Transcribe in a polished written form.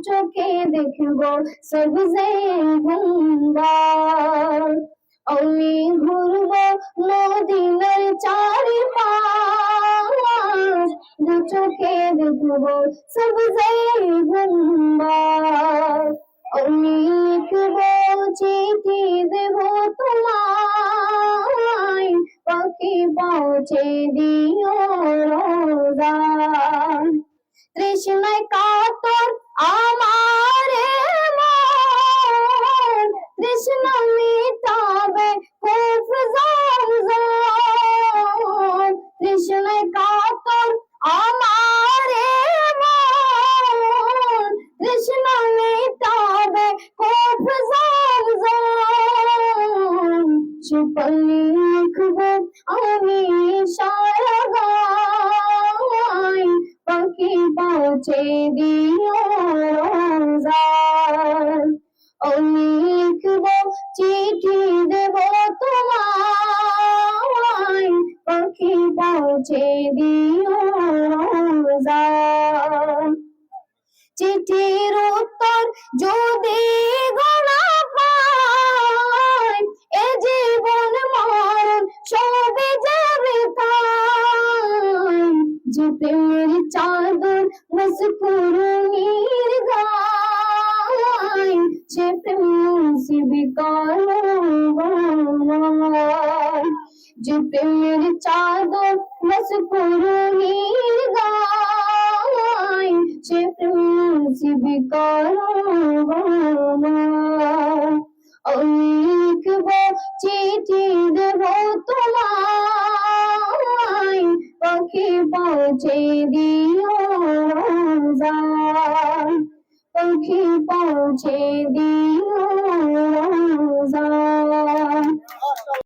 চোখে দেখব সবজে গুম্বার। আমি ঘুরব মদিনার চারিপাশ, দু চোখে দেখব সবজে গুম্বার। আমি লিখব চিঠি দেব তোমায়, পাখি পৌঁছে দিও রোজায়। তৃষ্ণায় কাতর আমার মন, তৃষ্ণা মিটাবে কোফ জামজাম। তৃষ্ণায় কাতর আমার মন, তৃষ্ণা মিটাবে কোফ জামজাম। সে পানি লিখব আমি সারা গায়, পাখি পৌঁছে দিও রোজায়। আমি লিখব চিঠি দেব তোমায়, পাখি পৌঁছে দিও রোজায়। চিঠির উত্তর যদি গোনা পাই, এ জীবন মরণ সবে যাবে তাই। যে প্রেমের চাদর মস্কুরুনির গায়, সে প্রেম মুসিবি কারবালায়। যে প্রেমের চাদর মস্কুরুনির গায়, সে প্রেম মুসিবি কারবালায়। আমি লিখব চিঠি দেব তোমায়, পাখি পৌঁছে দিও রোজায়, পাখি পৌঁছে দিও রোজায়।